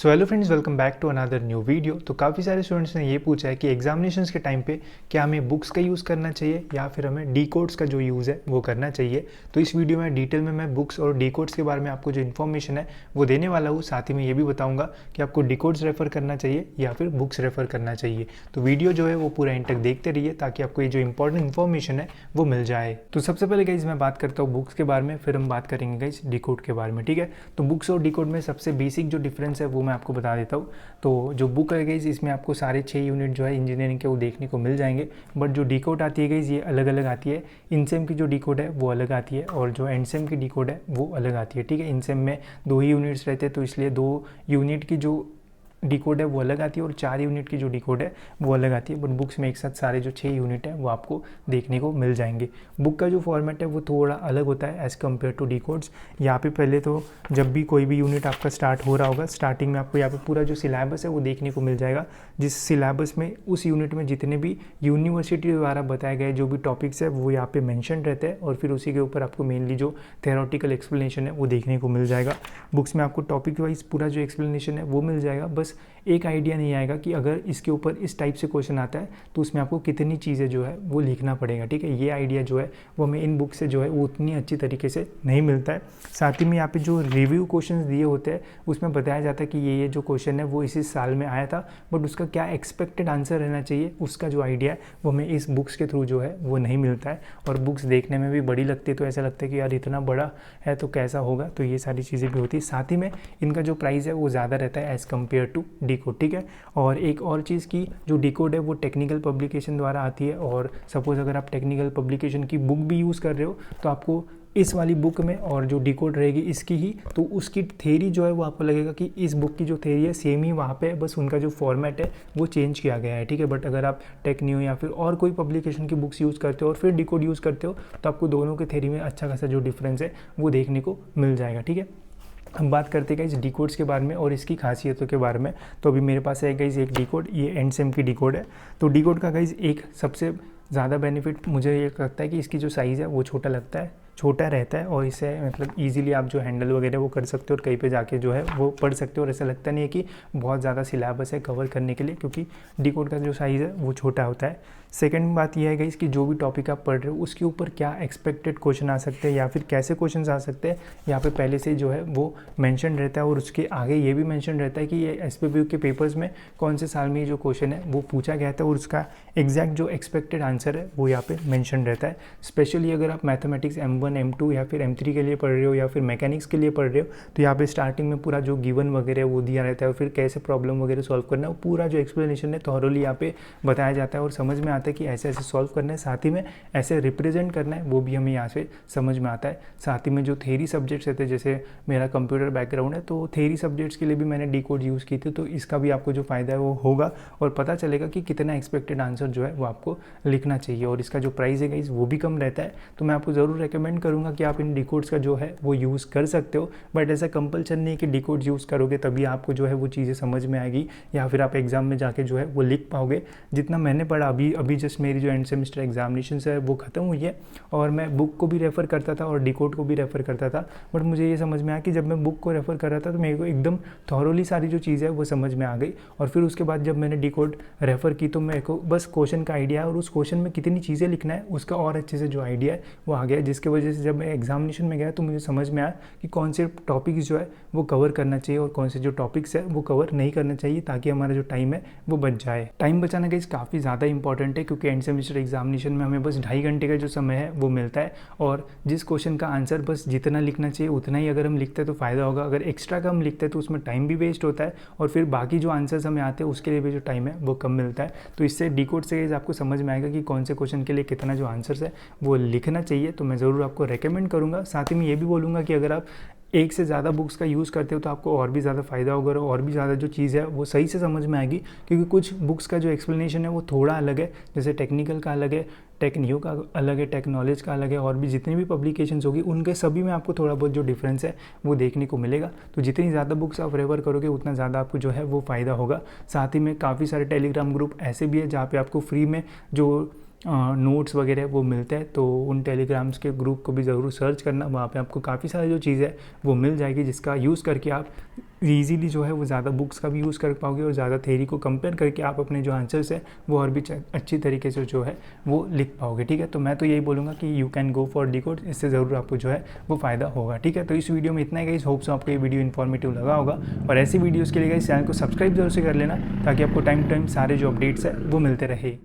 So hello friends, welcome back to another new video. तो काफ़ी सारे स्टूडेंट्स ने ये पूछा है कि एग्जामिनेशंस के टाइम पे क्या हमें बुक्स का यूज़ करना चाहिए या फिर हमें डी कोड्स का जो यूज़ है वो करना चाहिए। तो इस वीडियो में डिटेल में मैं बुक्स और डी कोड्स के बारे में आपको जो इन्फॉर्मेशन है वो देने वाला हूँ। साथ ही मैं ये भी बताऊँगा कि आपको डी कोड्स रेफर करना चाहिए या फिर बुक्स रेफर करना चाहिए। तो वीडियो जो है वो पूरा एंड तक देखते रहिए ताकि आपको ये जो इंपॉर्टेंट इन्फॉर्मेशन है वो मिल जाए। तो सबसे पहले गाइज मैं बात करता हूँ बुक्स के बारे में, फिर हम बात करेंगे गाइज डी कोड के बारे में। ठीक है, तो बुक्स और डी कोड में सबसे बेसिक जो डिफरेंस है वो मैं आपको बता देता हूँ। तो जो बुक है गाइज इसमें आपको सारे 6 यूनिट जो है इंजीनियरिंग के वो देखने को मिल जाएंगे। बट जो डी कोड आती है गाइज ये अलग अलग आती है। इनसेम की जो डी कोड है वो अलग आती है और जो एंडसेम की डी कोड है वो अलग आती है। ठीक है, इनसेम में 2 ही यूनिट्स रहते हैं तो इसलिए 2 यूनिट की जो डी कोड है वो अलग आती है और 4 यूनिट की जो डी कोड है वो अलग आती है। बट बुक्स में एक साथ सारे जो 6 यूनिट है वो आपको देखने को मिल जाएंगे। बुक का जो फॉर्मेट है वो थोड़ा अलग होता है as compare to the codes. यहाँ पे पहले तो जब भी कोई भी यूनिट आपका स्टार्ट हो रहा होगा, स्टार्टिंग में आपको यहाँ पे पूरा जो सिलेबस है वो देखने को मिल जाएगा, जिस सिलेबस में उस यूनिट में जितने भी यूनिवर्सिटी द्वारा बताए गए जो भी टॉपिक्स है वो यहाँ पे मेंशन रहते हैं और फिर उसी के ऊपर आपको मेनली जो थ्योरेटिकल एक्सप्लेनेशन है वो देखने को मिल जाएगा। बुक्स में आपको टॉपिक वाइज पूरा जो एक्सप्लेनेशन है वो मिल जाएगा, बस एक आइडिया नहीं आएगा कि अगर इसके ऊपर इस टाइप से क्वेश्चन आता है तो उसमें आपको कितनी चीज़ें जो है वो लिखना पड़ेगा। ठीक है, ये आइडिया जो है वो हमें इन बुक से जो है वो उतनी अच्छी तरीके से नहीं मिलता है। साथ ही में यहाँ पे जो रिव्यू क्वेश्चंस दिए होते हैं उसमें बताया जाता है कि ये जो क्वेश्चन है वो इसी साल में आया था, बट उसका क्या एक्सपेक्टेड आंसर रहना चाहिए उसका जो आइडिया है वो हमें इस बुक्स के थ्रू जो है वो नहीं मिलता है। और बुक्स देखने में भी बड़ी लगती है तो ऐसा लगता है कि यार इतना बड़ा है तो कैसा होगा, तो ये सारी चीज़ें भी होती है। साथ ही में इनका जो प्राइस है वो ज़्यादा रहता है as compare to the code. ठीक है, और एक और चीज़ की जो डी कोड है वो टेक्निकल पब्लिकेशन द्वारा आती है और सपोज़ अगर आप टेक्निकल पब्लिकेशन की बुक भी यूज़ कर रहे हो तो आपको इस वाली बुक में और जो डी कोड रहेगी इसकी ही, तो उसकी थ्योरी जो है वो आपको लगेगा कि इस बुक की जो थ्योरी है सेम ही वहाँ पे है, बस उनका जो फॉर्मेट है वो चेंज किया गया है। ठीक है, बट अगर आप टेक्नियो या फिर और कोई पब्लिकेशन की बुक्स यूज़ करते हो और फिर डी कोड यूज़ करते हो तो आपको दोनों के थ्योरी में अच्छा खासा जो डिफरेंस है वो देखने को मिल जाएगा। ठीक है, हम बात करते हैं गाइस डी कोड्स के बारे में और इसकी खासियतों के बारे में। तो अभी मेरे पास है गाइस एक डी कोड, ये एंडसेम की डी कोड है। तो डी कोड का गाइस एक सबसे ज़्यादा बेनिफिट मुझे ये लगता है कि इसकी जो साइज़ है वो छोटा रहता है और इसे मतलब इजीली आप जो हैंडल वगैरह वो कर सकते हो और कहीं पे जाके जो है वो पढ़ सकते हो और ऐसा लगता नहीं है कि बहुत ज़्यादा सिलेबस है कवर करने के लिए, क्योंकि डी कोड का जो साइज़ है वो छोटा होता है। सेकंड बात यह है गाइस कि जो भी टॉपिक आप पढ़ रहे हो उसके ऊपर क्या एक्सपेक्टेड क्वेश्चन आ सकते हैं या फिर कैसे क्वेश्चन आ सकते हैं यहाँ पे पहले से जो है वो मेंशन रहता है और उसके आगे ये भी मेंशन रहता है कि ये एसपीपीयू के पेपर्स में कौन से साल में ये जो क्वेश्चन है वो पूछा गया था और उसका एग्जैक्ट जो एक्सपेक्टेड आंसर है वो यहाँ पे मेंशन रहता है। स्पेशली अगर आप मैथमेटिक्स M1 M2 या फिर M3 के लिए पढ़ रहे हो या फिर मैकेनिक्स के लिए पढ़ रहे हो तो यहाँ पे स्टार्टिंग में पूरा जो गिवन वगैरह वो दिया रहता है और फिर कैसे प्रॉब्लम वगैरह सॉल्व करना है, वो पूरा जो एक्सप्लेनेशन है थॉरोली यहाँ पे बताया जाता है और समझ में आता है कि ऐसे ऐसे सॉल्व करना है, साथ ही में ऐसे रिप्रेजेंट करना है, वो भी हमें यहाँ से समझ में आता है। साथ ही में जो थ्योरी सब्जेक्ट्स रहते हैं, जैसे मेरा कंप्यूटर बैकग्राउंड है तो थ्योरी सब्जेक्ट्स के लिए भी मैंने डी कोड यूज़ की थी, तो इसका भी आपको जो फ़ायदा है वो होगा और पता चलेगा कि कितना एक्सपेक्टेड आंसर जो है वो आपको लिखना चाहिए। और इसका जो प्राइस है गाइस वो भी कम रहता है, तो मैं आपको ज़रूर रिकमेंड करूँगा कि आप इन डी कोड्स का जो है वो यूज़ कर सकते हो। बट ऐसा कंपल्सन नहीं है कि डी कोड यूज़ करोगे तभी आपको जो है वो चीज़ें समझ में आएगी या फिर आप एग्ज़ाम में जाके जो है वो लिख पाओगे। जितना मैंने पढ़ा अभी जस्ट मेरी जो एंड सेमेस्टर एग्जामिनेशन है वो ख़त्म हुई है और मैं बुक को भी रेफ़र करता था और डी कोड को भी रेफ़र करता था, बट मुझे ये समझ में आया कि जब मैं बुक को रेफ़र कर रहा था तो मेरे को एकदम थॉरोली सारी जो चीज़ है वो समझ में आ गई और फिर उसके बाद जब मैंने डी कोड रेफ़र की तो मेरे को बस क्वेश्चन का आइडिया और उस क्वेश्चन में कितनी चीज़ें लिखना है उसका और अच्छे से जो आइडिया है वो आ गया, जिसकी वजह से जब मैं एग्जामिनेशन में गया तो मुझे समझ में आया कि कौन से टॉपिक्स जो है वो कवर करना चाहिए और कौन से जो टॉपिक्स है वो कवर नहीं करना चाहिए, ताकि हमारा जो टाइम है वो बच जाए। टाइम बचाना गाइस काफ़ी ज़्यादा इंपॉर्टेंट है, क्योंकि एंड सेमेस्टर एग्जामिनेशन में हमें बस 2.5 घंटे का जो समय है वो मिलता है और जिस क्वेश्चन का आंसर बस जितना लिखना चाहिए उतना ही अगर हम लिखते हैं तो फ़ायदा होगा। अगर एक्स्ट्रा का हम लिखते हैं तो उसमें टाइम भी वेस्ट होता है और फिर बाकी जो आंसर्स हमें आते हैं उसके लिए भी जो टाइम है वो कम मिलता है। तो इससे डी कोड से आपको समझ में आएगा कि कौन से क्वेश्चन के लिए कितना जो आंसर्स है वो लिखना चाहिए, तो मैं ज़रूर आपको रेकमेंड करूँगा। साथ ही में ये भी बोलूँगा कि अगर आप एक से ज़्यादा बुक्स का यूज़ करते हो तो आपको और भी ज़्यादा फ़ायदा होगा और भी ज़्यादा जो चीज़ है वो सही से समझ में आएगी, क्योंकि कुछ बुक्स का जो एक्सप्लेनेशन है वो थोड़ा अलग है, जैसे टेक्निकल का अलग है, टेक्नियो का अलग है, टेक्नोलॉज का अलग है और भी जितनी भी पब्लिकेशंस होगी उनके सभी में आपको थोड़ा बहुत जो डिफरेंस है वो देखने को मिलेगा। तो जितनी ज़्यादा बुक्स आप रेफर करोगे उतना ज़्यादा आपको जो है वो फ़ायदा होगा। साथ ही में काफ़ी सारे टेलीग्राम ग्रुप ऐसे भी है जहाँ पे आपको फ्री में जो नोट्स वगैरह वो मिलते हैं, तो उन टेलीग्राम्स के ग्रुप को भी ज़रूर सर्च करना। वहाँ पे आपको काफ़ी सारी जो चीज़ है वो मिल जाएगी, जिसका यूज़ करके आप ईज़िली जो है वो ज़्यादा बुक्स का भी यूज़ कर पाओगे और ज़्यादा थ्योरी को कंपेयर करके आप अपने जो आंसर्स है वो और भी अच्छी तरीके से जो है वो लिख पाओगे। ठीक है, तो मैं तो यही बोलूँगा कि you can go for decode, इससे ज़रूर आपको जो है वो फ़ायदा होगा। ठीक है, तो इस वीडियो में इतना ही गाइस, होप सो आपको ये वीडियो इन्फॉर्मेटिव लगा होगा। और ऐसी वीडियोज़ के लिए गाइस चैनल को सब्सक्राइब जरूर से कर लेना, ताकि आपको टाइम टू टाइम सारे जो अपडेट्स है वो मिलते रहे।